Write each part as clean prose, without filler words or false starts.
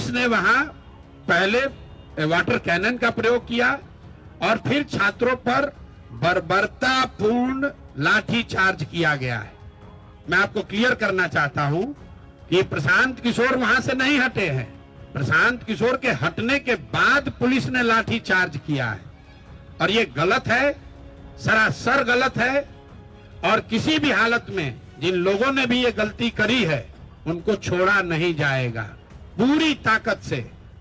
Police ने वहां पहले वाटर कैनन का प्रयोग किया और फिर छात्रों पर बर्बरतापूर्ण लाठी चार्ज किया गया है। मैं आपको क्लियर करना चाहता हूं कि प्रशांत किशोर वहां से नहीं हटे हैं। प्रशांत किशोर के हटने के बाद पुलिस ने लाठी चार्ज किया है और ये गलत है, सरासर गलत है। और किसी भी हालत में जिन लोगों ने भी ये गलती करी है उनको छोड़ा नहीं जाएगा। पूरी ताकत से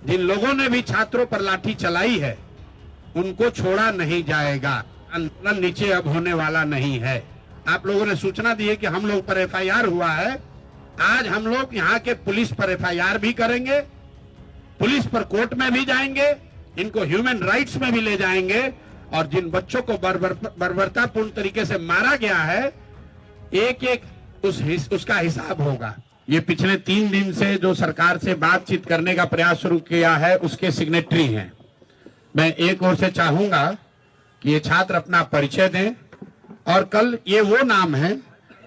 जिन लोगों ने भी छात्रों पर लाठी चलाई है उनको छोड़ा नहीं जाएगा। आंदोलन नीचे अब होने वाला नहीं है। आप लोगों ने सूचना दी है कि हम लोग पर एफआईआर हुआ है। आज हम लोग यहाँ के पुलिस पर एफआईआर भी करेंगे, पुलिस पर कोर्ट में भी जाएंगे, इनको ह्यूमन राइट्स में भी ले जाएंगे और जिन बच्चों को बर्बरतापूर्ण तरीके से मारा गया है एक एक उसका हिसाब होगा। ये पिछले 3 दिन से जो सरकार से बातचीत करने का प्रयास शुरू किया है उसके सिग्नेटरी हैं। मैं एक ओर से चाहूंगा कि ये छात्र अपना परिचय दें और कल ये वो नाम है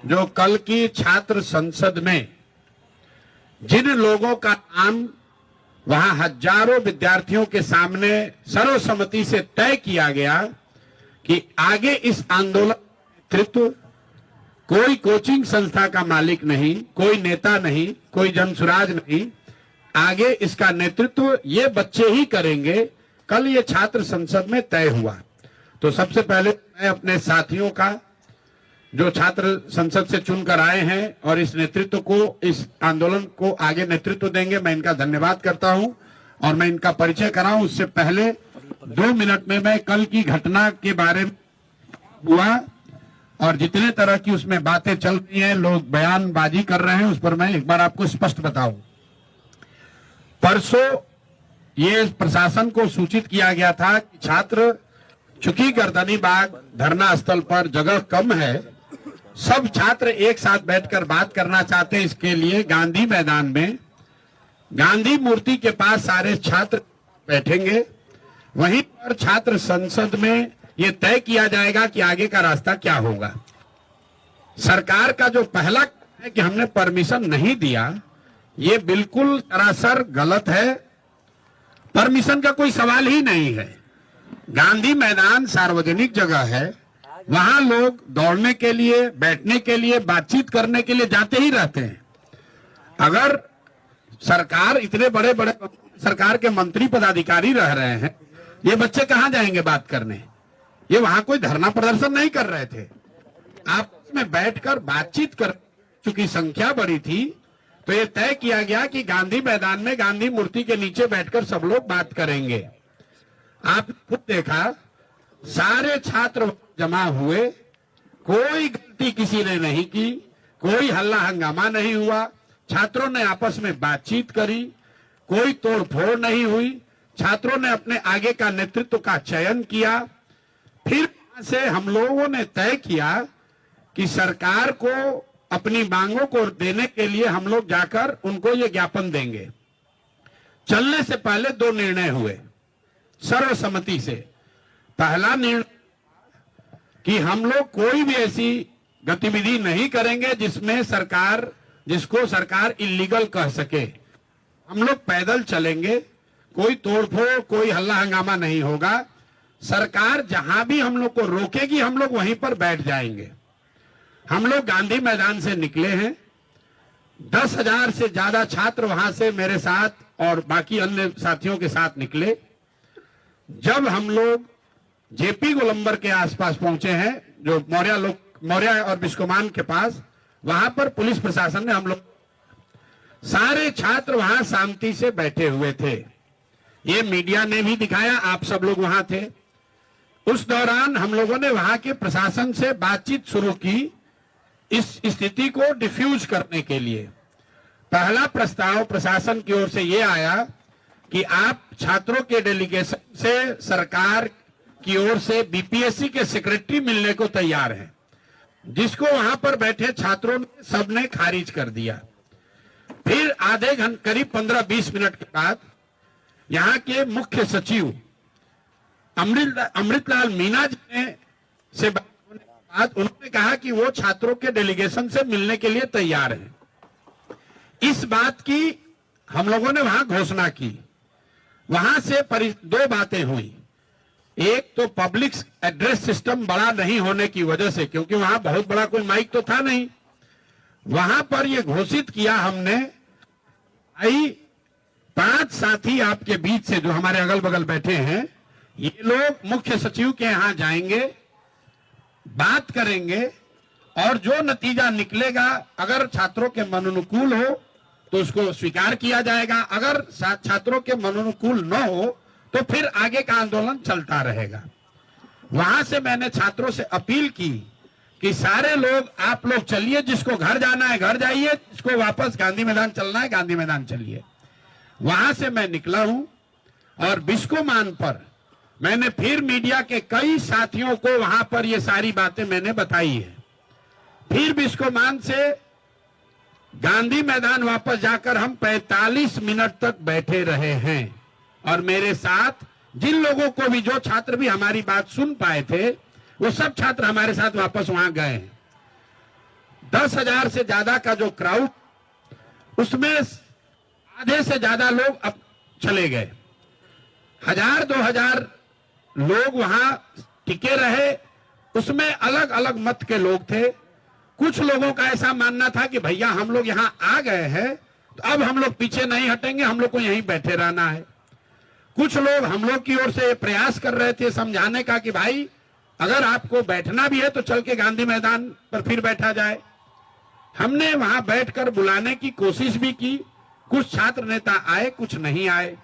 जो कल की छात्र संसद में जिन लोगों का नाम वहां हजारों विद्यार्थियों के सामने सर्वसम्मति से तय किया गया कि आगे इस आंदोलन नेतृत्व कोई कोचिंग संस्था का मालिक नहीं, कोई नेता नहीं, कोई जनसुराज नहीं, आगे इसका नेतृत्व ये बच्चे ही करेंगे। कल ये छात्र संसद में तय हुआ। तो सबसे पहले मैं अपने साथियों का जो छात्र संसद से चुनकर आए हैं और इस नेतृत्व को, इस आंदोलन को आगे नेतृत्व देंगे, मैं इनका धन्यवाद करता हूं और मैं इनका परिचय कराऊं उससे पहले 2 मिनट में मैं कल की घटना के बारे में हुआ और जितने तरह की उसमें बातें चल रही हैं, लोग बयानबाजी कर रहे हैं, उस पर मैं एक बार आपको स्पष्ट बताऊं। परसों ये प्रशासन को सूचित किया गया था कि छात्र, चूंकि गर्दनी बाग धरना स्थल पर जगह कम है, सब छात्र एक साथ बैठकर बात करना चाहते हैं। इसके लिए गांधी मैदान में गांधी मूर्ति के पास सारे छात्र बैठेंगे। वहीं पर छात्र संसद में ये तय किया जाएगा कि आगे का रास्ता क्या होगा। सरकार का जो पहला है कि हमने परमिशन नहीं दिया, ये बिल्कुल सरासर गलत है। परमिशन का कोई सवाल ही नहीं है। गांधी मैदान सार्वजनिक जगह है, वहां लोग दौड़ने के लिए, बैठने के लिए, बातचीत करने के लिए जाते ही रहते हैं। अगर सरकार, इतने बड़े बड़े सरकार के मंत्री पदाधिकारी रह रहे हैं, ये बच्चे कहां जाएंगे बात करने? ये वहां कोई धरना प्रदर्शन नहीं कर रहे थे, आपस में बैठकर बातचीत कर। चूंकि संख्या बड़ी थी तो ये तय किया गया कि गांधी मैदान में गांधी मूर्ति के नीचे बैठकर सब लोग बात करेंगे। आप खुद देखा, सारे छात्र जमा हुए, कोई गलती किसी ने नहीं की, कोई हल्ला हंगामा नहीं हुआ, छात्रों ने आपस में बातचीत करी, कोई तोड़फोड़ नहीं हुई। छात्रों ने अपने आगे का नेतृत्व का चयन किया। फिर से हम लोगों ने तय किया कि सरकार को अपनी मांगों को देने के लिए हम लोग जाकर उनको ये ज्ञापन देंगे। चलने से पहले 2 निर्णय हुए सर्वसम्मति से। पहला निर्णय कि हम लोग कोई भी ऐसी गतिविधि नहीं करेंगे जिसको सरकार इल्लीगल कह सके। हम लोग पैदल चलेंगे, कोई तोड़फोड़, कोई हल्ला हंगामा नहीं होगा। सरकार जहां भी हम लोग को रोकेगी हम लोग वहीं पर बैठ जाएंगे। हम लोग गांधी मैदान से निकले हैं, 10,000 से ज्यादा छात्र वहां से मेरे साथ और बाकी अन्य साथियों के साथ निकले। जब हम लोग जेपी गोलंबर के आसपास पहुंचे हैं, जो मौर्या और बिस्कोमान के पास, वहां पर पुलिस प्रशासन ने हम लोग, सारे छात्र वहां शांति से बैठे हुए थे। ये मीडिया ने भी दिखाया, आप सब लोग वहां थे। उस दौरान हम लोगों ने वहां के प्रशासन से बातचीत शुरू की इस स्थिति को डिफ्यूज करने के लिए। पहला प्रस्ताव प्रशासन की ओर से ये आया कि आप छात्रों के डेलीगेशन से सरकार की ओर से बीपीएससी के सेक्रेटरी मिलने को तैयार हैं, जिसको वहां पर बैठे छात्रों ने सबने खारिज कर दिया। फिर आधे घंटे, करीब 15-20 मिनट के बाद यहाँ के मुख्य सचिव अमृतलाल मीना जी ने से बात होने के बाद उन्होंने कहा कि वो छात्रों के डेलीगेशन से मिलने के लिए तैयार हैं। इस बात की हम लोगों ने वहां घोषणा की। वहां से दो बातें हुई। एक तो पब्लिक एड्रेस सिस्टम बड़ा नहीं होने की वजह से, क्योंकि वहां बहुत बड़ा कोई माइक तो था नहीं, वहां पर यह घोषित किया हमने, भाई 5 साथी आपके बीच से जो हमारे अगल बगल बैठे हैं, ये लोग मुख्य सचिव के यहां जाएंगे, बात करेंगे, और जो नतीजा निकलेगा अगर छात्रों के मनोनुकूल हो तो उसको स्वीकार किया जाएगा, अगर छात्रों के मनोनुकूल न हो तो फिर आगे का आंदोलन चलता रहेगा। वहां से मैंने छात्रों से अपील की कि सारे लोग, आप लोग चलिए, जिसको घर जाना है घर जाइए, जिसको वापस गांधी मैदान चलना है गांधी मैदान चलिए। वहां से मैं निकला हूं और बिस्कोमान पर मैंने फिर मीडिया के कई साथियों को वहां पर ये सारी बातें मैंने बताई है। फिर बिस्कोमान से गांधी मैदान वापस जाकर हम 45 मिनट तक बैठे रहे हैं, और मेरे साथ जिन लोगों को भी, जो छात्र भी हमारी बात सुन पाए थे, वो सब छात्र हमारे साथ वापस वहां गए हैं। 10,000 से ज्यादा का जो क्राउड, उसमें आधे से ज्यादा लोग अब चले गए। 1,000-2,000 लोग वहां टिके रहे। उसमें अलग अलग मत के लोग थे। कुछ लोगों का ऐसा मानना था कि भैया हम लोग यहां आ गए हैं तो अब हम लोग पीछे नहीं हटेंगे, हम लोग को यहीं बैठे रहना है। कुछ लोग हम लोग की ओर से प्रयास कर रहे थे समझाने का कि भाई अगर आपको बैठना भी है तो चल के गांधी मैदान पर फिर बैठा जाए। हमने वहां बैठकर बुलाने की कोशिश भी की। कुछ छात्र नेता आए, कुछ नहीं आए।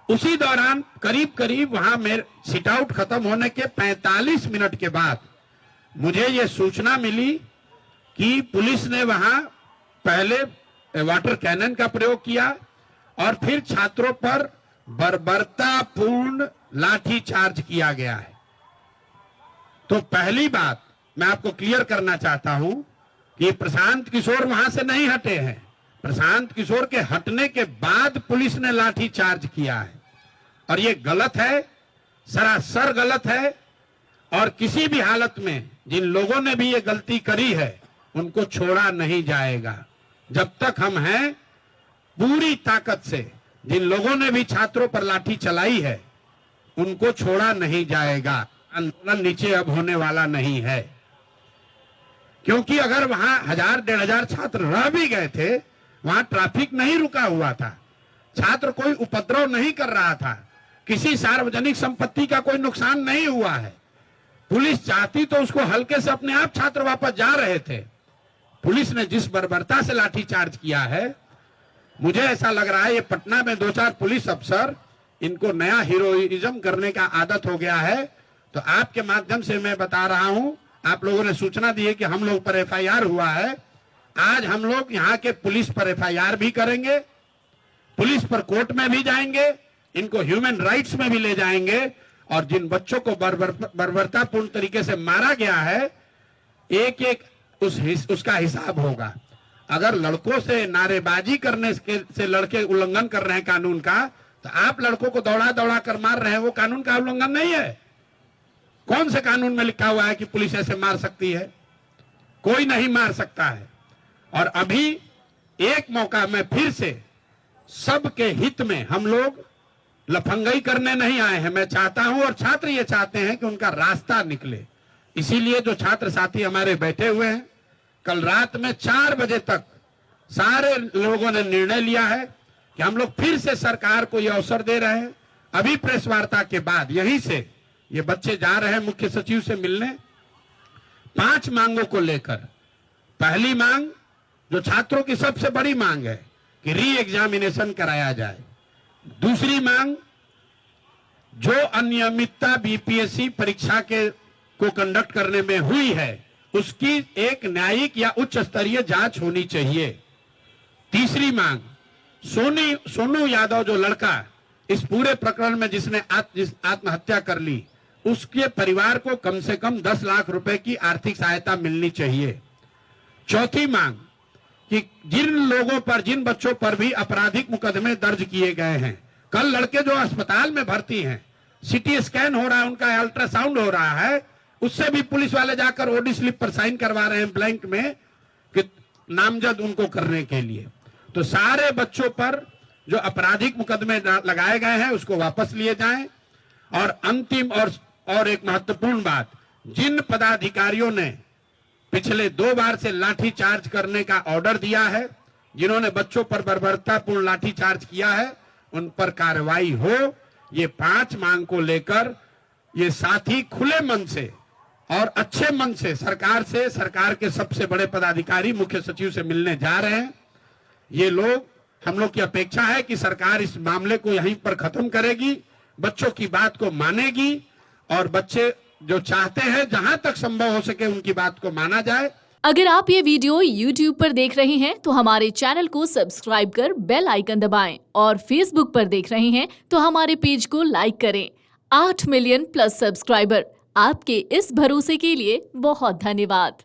उसी दौरान करीब करीब वहां मेरे सिट आउट खत्म होने के 45 मिनट के बाद मुझे ये सूचना मिली कि पुलिस ने वहां पहले वाटर कैनन का प्रयोग किया और फिर छात्रों पर बर्बरतापूर्ण लाठी चार्ज किया गया है। तो पहली बात मैं आपको क्लियर करना चाहता हूं कि प्रशांत किशोर वहां से नहीं हटे हैं। प्रशांत किशोर के हटने के बाद पुलिस ने लाठी चार्ज किया है, और ये गलत है, सरासर गलत है। और किसी भी हालत में जिन लोगों ने भी ये गलती करी है उनको छोड़ा नहीं जाएगा। जब तक हम हैं, पूरी ताकत से जिन लोगों ने भी छात्रों पर लाठी चलाई है उनको छोड़ा नहीं जाएगा। आंदोलन नीचे अब होने वाला नहीं है, क्योंकि अगर वहां 1,000-1,500 छात्र रह भी गए थे, वहां ट्रैफिक नहीं रुका हुआ था, छात्र कोई उपद्रव नहीं कर रहा था, किसी सार्वजनिक संपत्ति का कोई नुकसान नहीं हुआ है। पुलिस चाहती तो उसको हल्के से अपने आप छात्र वापस जा रहे थे। पुलिस ने जिस बर्बरता से लाठीचार्ज किया है, मुझे ऐसा लग रहा है ये पटना में 2-4 पुलिस अफसर, इनको नया हीरोइज्म करने का आदत हो गया है। तो आपके माध्यम से मैं बता रहा हूं, आप लोगों ने सूचना दी है कि हम लोग पर एफआईआर हुआ है। आज हम लोग यहाँ के पुलिस पर एफआईआर भी करेंगे, पुलिस पर कोर्ट में भी जाएंगे, इनको ह्यूमन राइट्स में भी ले जाएंगे, और जिन बच्चों को बर्बरतापूर्ण तरीके से मारा गया है, एक एक उसका हिसाब होगा। अगर लड़कों से नारेबाजी करने से लड़के उल्लंघन कर रहे हैं कानून का, तो आप लड़कों को दौड़ा दौड़ा कर मार रहे हैं, वो कानून का उल्लंघन नहीं है। कौन से कानून में लिखा हुआ है कि पुलिस ऐसे मार सकती है? कोई नहीं मार सकता है। और अभी एक मौका में फिर से सबके हित में, हम लोग लफंगई करने नहीं आए हैं। मैं चाहता हूं और छात्र ये चाहते हैं कि उनका रास्ता निकले। इसीलिए जो छात्र साथी हमारे बैठे हुए हैं, कल रात में 4 बजे तक सारे लोगों ने निर्णय लिया है कि हम लोग फिर से सरकार को यह अवसर दे रहे हैं। अभी प्रेस वार्ता के बाद यहीं से ये बच्चे जा रहे हैं मुख्य सचिव से मिलने, 5 मांगों को लेकर। पहली मांग, जो छात्रों की सबसे बड़ी मांग है, कि री एग्जामिनेशन कराया जाए। दूसरी मांग, जो अनियमितता बीपीएससी परीक्षा को कंडक्ट करने में हुई है, उसकी एक न्यायिक या उच्च स्तरीय जांच होनी चाहिए। तीसरी मांग, सोनू यादव जो लड़का इस पूरे प्रकरण में जिसने आत्महत्या कर ली, उसके परिवार को कम से कम 10 लाख रुपए की आर्थिक सहायता मिलनी चाहिए। चौथी मांग, कि जिन लोगों पर, जिन बच्चों पर भी आपराधिक मुकदमे दर्ज किए गए हैं, कल लड़के जो अस्पताल में भर्ती हैं, सीटी स्कैन हो रहा है, उनका अल्ट्रासाउंड हो रहा है, उससे भी पुलिस वाले जाकर ओडी स्लिप पर साइन करवा रहे हैं ब्लैंक में, कि नामजद उनको करने के लिए। तो सारे बच्चों पर जो आपराधिक मुकदमे लगाए गए हैं उसको वापस लिए जाएं। और अंतिम और एक महत्वपूर्ण बात, जिन पदाधिकारियों ने पिछले 2 बार से लाठी चार्ज करने का ऑर्डर दिया है, जिन्होंने बच्चों पर बर्बरतापूर्ण लाठी चार्ज किया है, उन पर कार्रवाई हो। ये 5 मांग को लेकर ये साथी खुले मन से और अच्छे मन से सरकार के सबसे बड़े पदाधिकारी मुख्य सचिव से मिलने जा रहे हैं। ये लोग, हम लोग की अपेक्षा है कि सरकार इस मामले को यहीं पर खत्म करेगी, बच्चों की बात को मानेगी और बच्चे जो चाहते हैं जहां तक संभव हो सके उनकी बात को माना जाए। अगर आप ये वीडियो YouTube पर देख रहे हैं तो हमारे चैनल को सब्सक्राइब कर बेल आइकन दबाएं और Facebook पर देख रहे हैं तो हमारे पेज को लाइक करें। 8 मिलियन प्लस सब्सक्राइबर, आपके इस भरोसे के लिए बहुत धन्यवाद।